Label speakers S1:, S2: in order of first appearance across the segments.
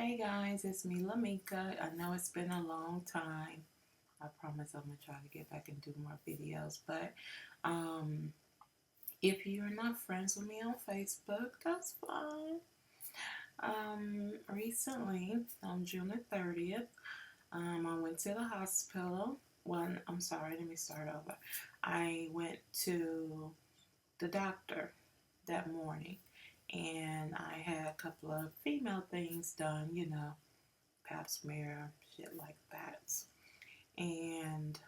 S1: Hey guys, it's me, Lameka. I know it's been a long time. I promise I'm gonna try to get back and do more videos. But um, if you're not friends with me on Facebook, that's fine. Recently, on June the 30th, I went to the hospital. I'm sorry, let me start over. I went to the doctor that morning, and I had a couple of female things done, pap smear, shit like that. And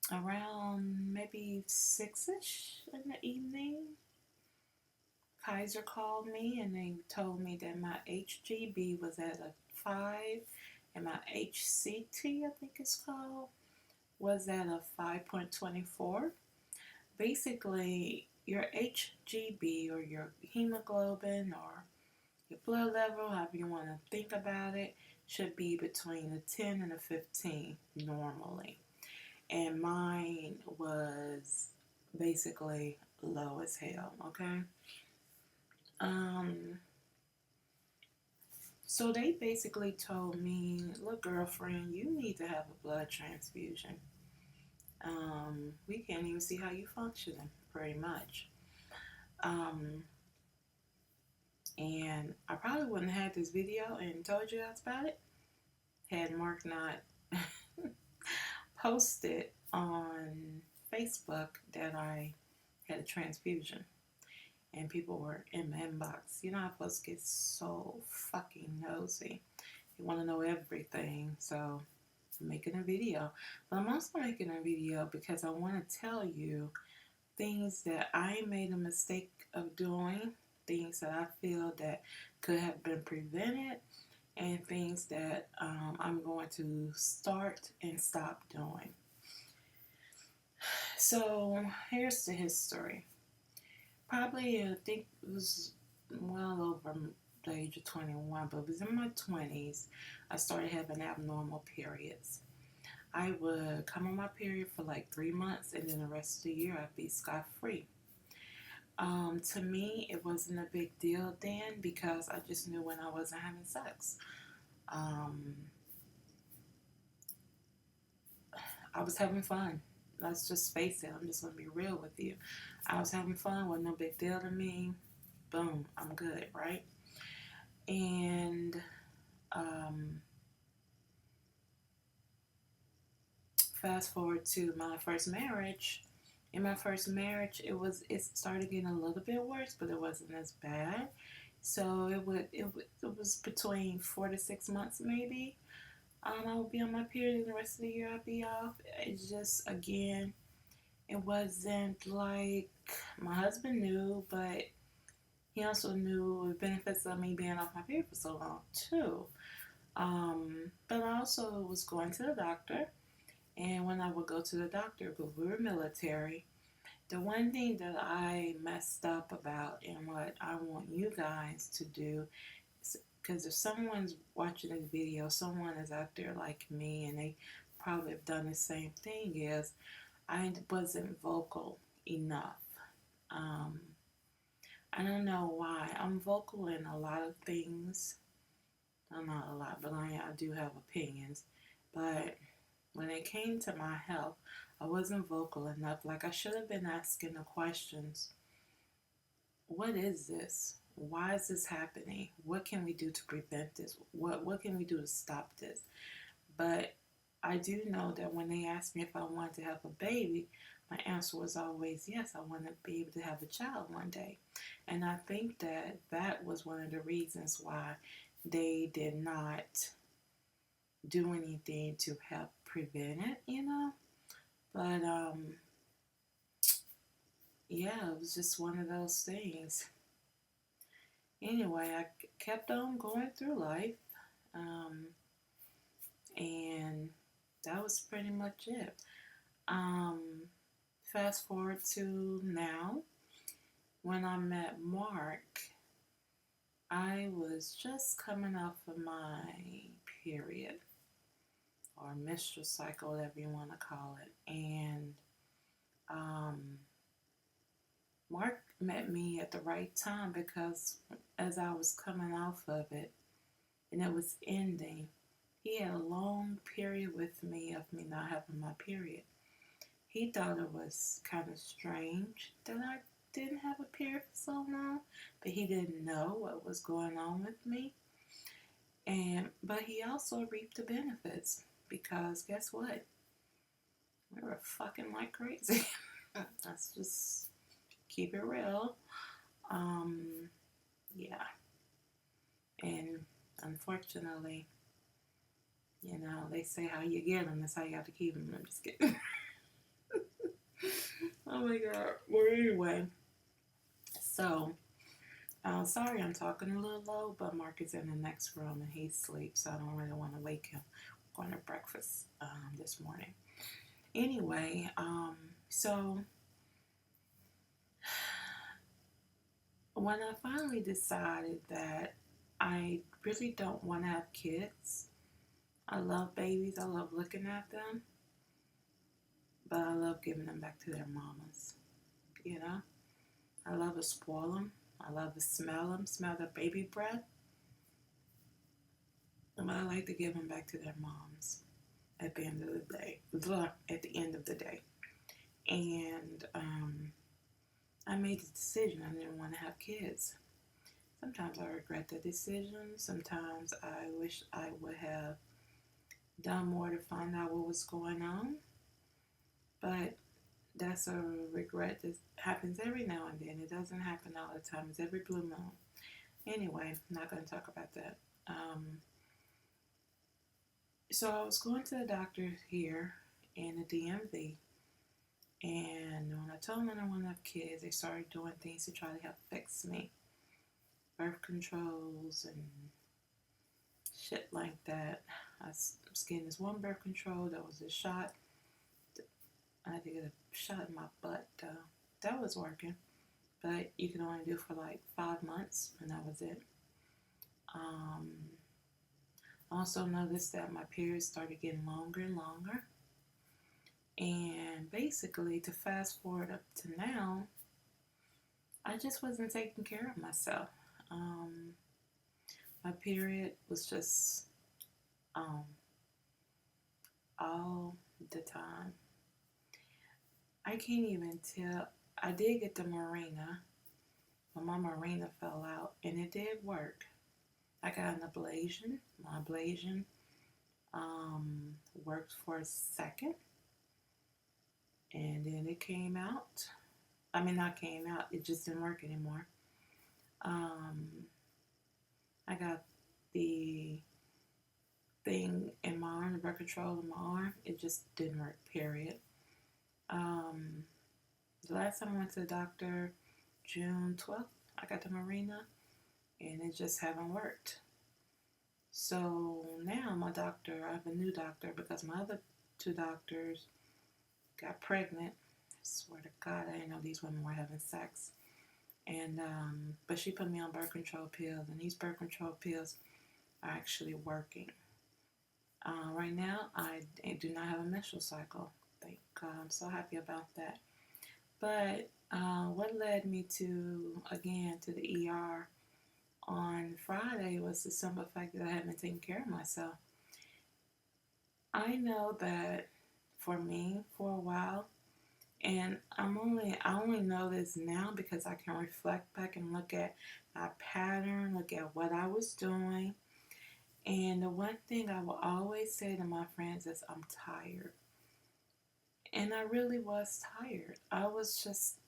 S1: around maybe 6ish in the evening, Kaiser called me and they told me that my HGB was at a 5 and my HCT, I think it's called, was at a 5.24. Basically, your HGB or your hemoglobin or your blood level, however you want to think about it, should be between a 10 and a 15 normally. And mine was basically low as hell, okay? Um, so they basically told me, look, girlfriend, you need to have a blood transfusion. We can't even see how you functioning, pretty much. Um, and I probably wouldn't have had this video and told you guys about it had Mark not posted on Facebook that I had a transfusion. And people were in my inbox. You know how folks get so fucking nosy. They want to know everything. So I'm making a video. But I'm also making a video because I want to tell you things that I made a mistake of doing, things that I feel that could have been prevented, and things that I'm going to start and stop doing. So here's the history. Probably, I think it was well over the age of 21, but it was in my 20s. I started having abnormal periods. I would come on my period for like 3 months, and then the rest of the year I'd be scot free. To me, it wasn't a big deal then because I just knew when I wasn't having sex. Um, I was having fun. Let's just face it. I'm just going to be real with you. I was having fun. Wasn't no big deal to me. Boom. I'm good, right? And fast forward to my first marriage. In my first marriage, it started getting a little bit worse, but it wasn't as bad. So it was between 4 to 6 months maybe. I would be on my period, and the rest of the year I'd be off. It's just, again, it wasn't like my husband knew, but he also knew the benefits of me being off my period for so long too. But I also was going to the doctor, and when I would go to the doctor, because we were military, the one thing that I messed up about and what I want you guys to do, because if someone's watching this video, someone is out there like me, and they probably have done the same thing, is I wasn't vocal enough. Um, I don't know why. I'm vocal in a lot of things. I'm not a lot, but I do have opinions. But when it came to my health, I wasn't vocal enough. Like, I should have been asking the questions. What is this? Why is this happening? What can we do to prevent this? What can we do to stop this? But I do know that when they asked me if I wanted to have a baby, my answer was always yes, I want to be able to have a child one day. And I think that that was one of the reasons why they did not do anything to help prevent it. But yeah, it was just one of those things. Anyway, I kept on going through life, um, and that was pretty much it. Um, Fast forward to now, when I met Mark, I was just coming off of my period or menstrual cycle, whatever you want to call it, and um, Mark met me at the right time because as I was coming off of it and it was ending, he had a long period with me of me not having my period. He thought it was kind of strange that I didn't have a period for so long, but he didn't know what was going on with me. But he also reaped the benefits because guess what? We were fucking like crazy. Let's just keep it real. Um, yeah. And unfortunately, they say how you get them, that's how you have to keep them. I'm just kidding. Oh my god. Well, anyway, so sorry I'm talking a little low, but Mark is in the next room and he's asleep, so I don't really want to wake him. We're going to breakfast this morning. Anyway, so when I finally decided that I really don't want to have kids, I love babies, I love looking at them, but I love giving them back to their mamas. I love to spoil them. I love to smell them, smell their baby breath. But I like to give them back to their moms at the end of the day. At the end of the day. And I made the decision I didn't want to have kids. Sometimes I regret the decision. Sometimes I wish I would have done more to find out what was going on. But that's a regret that happens every now and then. It doesn't happen all the time. It's every blue moon. Anyway, I'm not going to talk about that. So I was going to the doctor here in the DMV. And when I told them I didn't want to have kids, they started doing things to try to help fix me. Birth controls and shit like that. I was getting this one birth control that was a shot. I had to get a shot in my butt. That was working. But you can only do for like 5 months, and that was it. Also noticed that my periods started getting longer and longer. And basically, to fast forward up to now, I just wasn't taking care of myself. My period was just all the time. I can't even tell. I did get the Mirena, but my Mirena fell out, and it did work. I got an ablation. My ablation worked for a second, and then it came out. I mean, not came out. It just didn't work anymore. I got the thing in my arm, the birth control in my arm. It just didn't work, period. The last time I went to the doctor, June 12th, I got the Mirena, and it just haven't worked. So now my doctor, I have a new doctor because my other 2 doctors got pregnant. I swear to God, I didn't know these women were having sex. And but she put me on birth control pills, and these birth control pills are actually working. Right now, I do not have a menstrual cycle. Thank God, I'm so happy about that. But what led me to the ER on Friday was the simple fact that I haven't taken care of myself. I know that for me, for a while, and I only know this now because I can reflect back and look at my pattern, look at what I was doing. And the one thing I will always say to my friends is I'm tired. And I really was tired. I was just,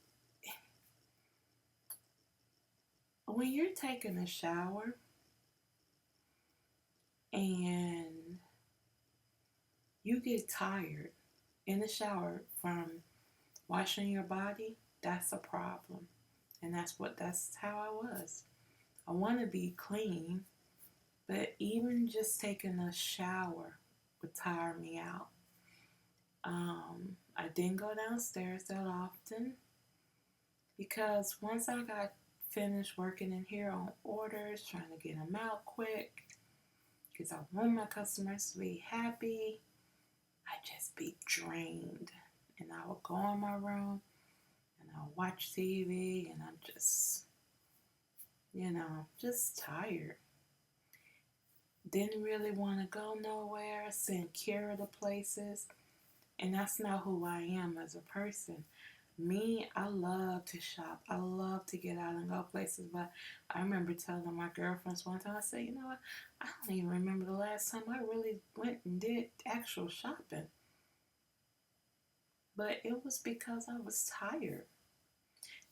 S1: when you're taking a shower and you get tired in the shower from washing your body, that's a problem. And that's how I was. I want to be clean, but even just taking a shower would tire me out. I didn't go downstairs that often because once I got finished working in here on orders, trying to get them out quick, because I want my customers to be happy, I'd just be drained. And I would go in my room and I would watch TV and I'm just just tired. Didn't really want to go nowhere, insecure the places. And that's not who I am as a person. Me, I love to shop. I love to get out and go places. But I remember telling my girlfriends one time, I said, you know what? I don't even remember the last time I really went and did actual shopping. But it was because I was tired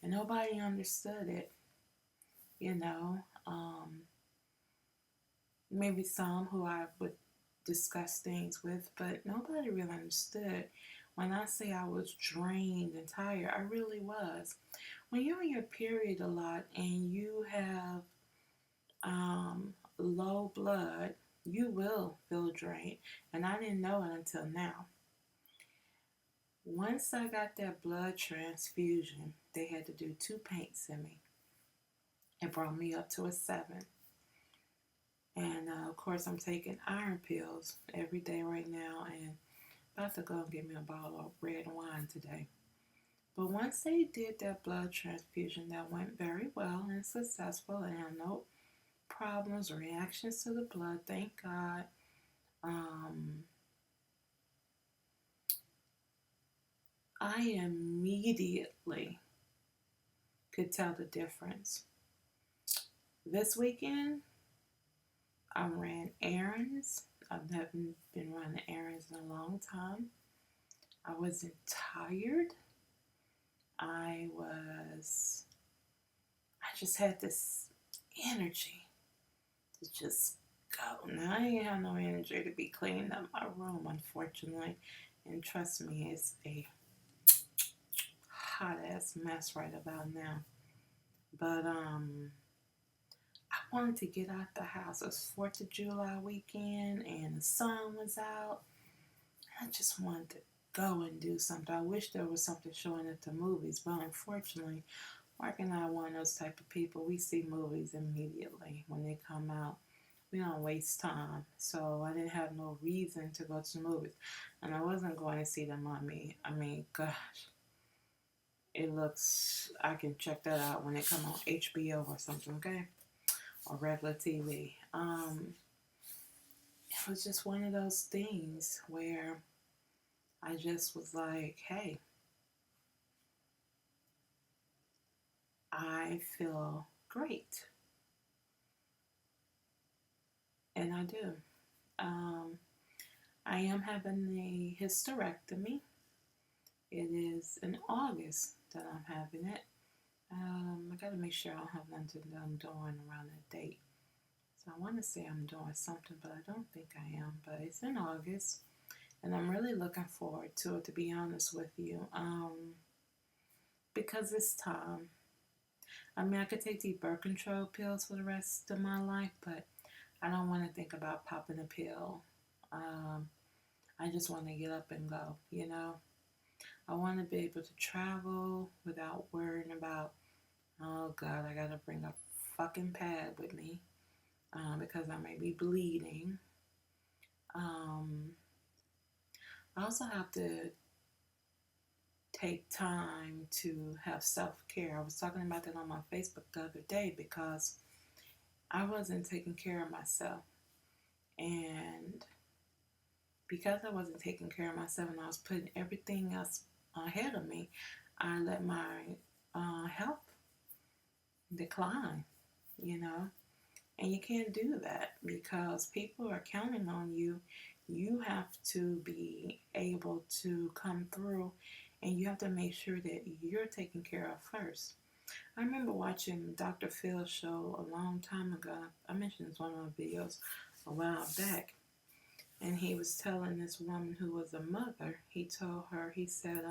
S1: and nobody understood it, you know. Maybe some who I would discuss things with, but nobody really understood. When I say I was drained and tired, I really was. When you're in your period a lot and you have low blood, you will feel drained. And I didn't know it until now. Once I got that blood transfusion, they had to do 2 paints in me. It brought me up to a 7. And of course, I'm taking iron pills every day right now, and about to go and get me a bottle of red wine today. But once they did that blood transfusion, that went very well and successful, and I had no problems or reactions to the blood, thank God. I immediately could tell the difference. This weekend, I ran errands. I haven't been running errands in a long time. I wasn't tired. I just had this energy to just go. Now, I ain't have no energy to be cleaning up my room, unfortunately. And trust me, it's a hot ass mess right about now. But I wanted to get out the house. It was 4th of July weekend and the sun was out. I just wanted to go and do something. I wish there was something showing at the movies, but unfortunately, Mark and I are one of those type of people. We see movies immediately when they come out. We don't waste time. So I didn't have no reason to go to the movies. And I wasn't going to see the Mummy. I mean, gosh. It looks, I can check that out when it come on HBO or something, okay? Or regular TV. It was just one of those things where I just was like, hey, I feel great. And I do. I am having a hysterectomy. It is in August that I'm having it. I gotta make sure I don't have nothing that I'm doing around that date. So I want to say I'm doing something, but I don't think I am. But it's in August, and I'm really looking forward to it, to be honest with you. Because it's time. I mean, I could take these birth control pills for the rest of my life, but I don't want to think about popping a pill. I just want to get up and go, you know. I want to be able to travel without worrying about, oh God, I got to bring a fucking pad with me because I may be bleeding. I also have to take time to have self-care. I was talking about that on my Facebook the other day because I wasn't taking care of myself. And because I wasn't taking care of myself and I was putting everything else ahead of me, I let my health decline, you know. And you can't do that because people are counting on you. You have to be able to come through and you have to make sure that you're taken care of first. I remember watching Dr. Phil's show a long time ago. I mentioned this in one of my videos a while back. And he was telling this woman who was a mother, he told her, he said,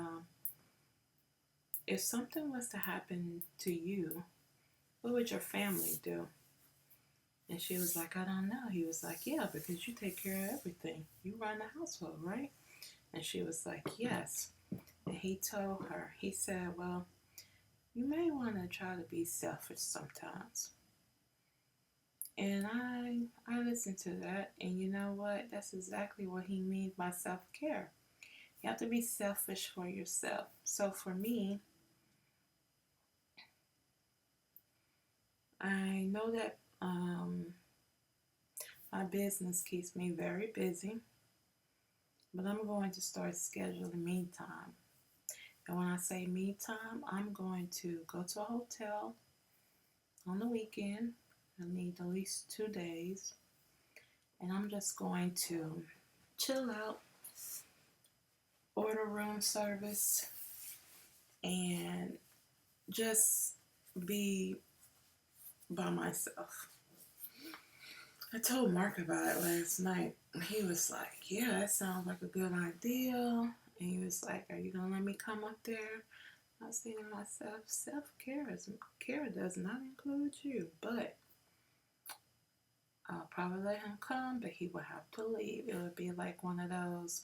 S1: if something was to happen to you, what would your family do? And she was like, I don't know. He was like, yeah, because you take care of everything. You run the household, right? And she was like, yes. And he told her, he said, well, you may want to try to be selfish sometimes. And I listened to that, and you know what? That's exactly what he means by self-care. You have to be selfish for yourself. So for me, I know that my business keeps me very busy, but I'm going to start scheduling me time. And when I say me time, I'm going to go to a hotel on the weekend. I need at least 2 days. And I'm just going to chill out, order room service, and just be by myself. I told Mark about it last night. He was like, yeah, that sounds like a good idea. And he was like, are you going to let me come up there? I was thinking to myself, self-care does not include you. But I'll probably let him come, but he would have to leave. It would be like one of those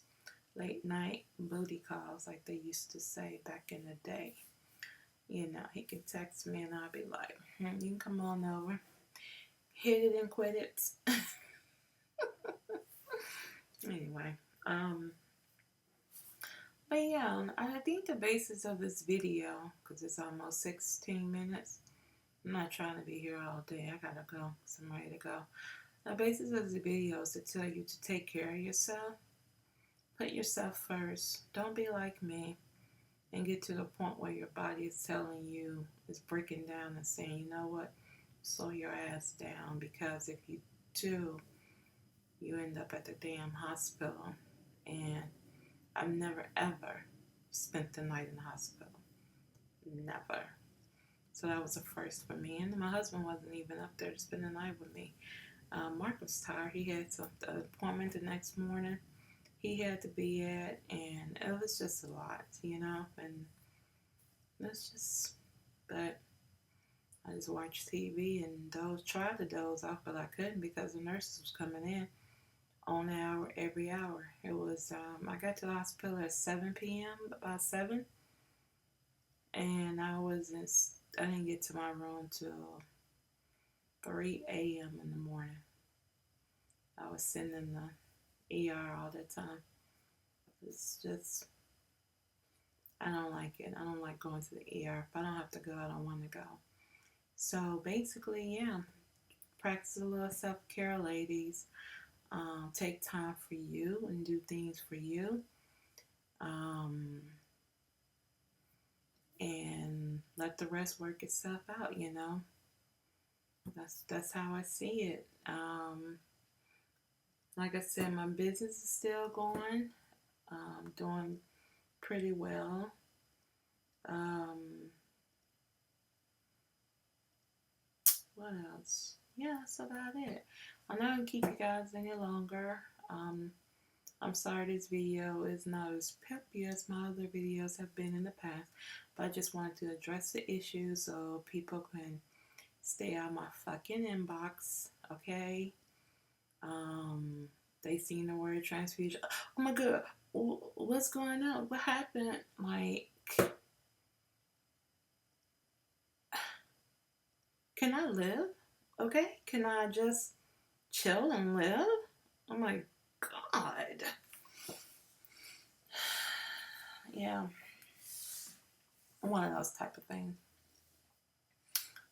S1: late night booty calls like they used to say back in the day. You know, he could text me and I'd be like, you can come on over. Hit it and quit it. Anyway, but yeah, I think the basis of this video, because it's almost 16 minutes, I'm not trying to be here all day. I gotta go, so I'm ready to go. The basis of the video is to tell you to take care of yourself. Put yourself first. Don't be like me and get to the point where your body is telling you, is breaking down and saying, you know what, slow your ass down, because if you do, you end up at the damn hospital. And I've never ever spent the night in the hospital. Never. So that was a first for me. And my husband wasn't even up there to spend the night with me. Mark was tired. He had some appointment the next morning he had to be at, and it was just a lot, you know. And that's just, but I just watched TV and tried to doze off, but I couldn't because the nurses was coming in on an hour every hour. It was I got to the hospital at 7 p.m. about 7, and I didn't get to my room till 3 a.m. in the morning. I was sitting in the ER all the time. It's just, I don't like it. I don't like going to the ER. If I don't have to go, I don't want to go. So basically, yeah, practice a little self-care, ladies. Take time for you and do things for you. And let the rest work itself out, you know. That's how I see it. Like I said, my business is still going. Doing pretty well. What else? Yeah, that's about it. I'm not gonna keep you guys any longer. I'm sorry this video is not as peppy as my other videos have been in the past, but I just wanted to address the issue so people can stay out my fucking inbox, okay? They seen the word transfusion. Oh my god, what's going on? What happened? Like, can I live? Okay? Can I just chill and live? Oh my god. Yeah. One of those type of things.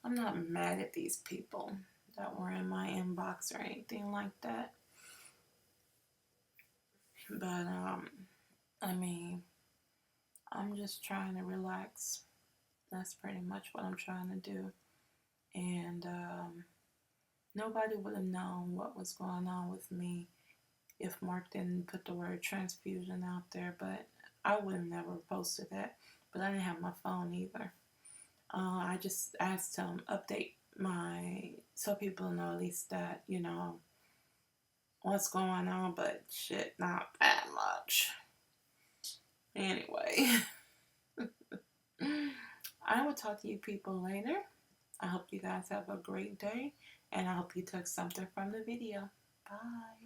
S1: I'm not mad at these people that were in my inbox or anything like that. But, I mean, I'm just trying to relax. That's pretty much what I'm trying to do. And, nobody would have known what was going on with me if Mark didn't put the word transfusion out there. But I would have never posted that. But I didn't have my phone either. I just asked him update so people know at least that, you know, what's going on, but shit, not that much. Anyway, I will talk to you people later. I hope you guys have a great day, and I hope you took something from the video. Bye.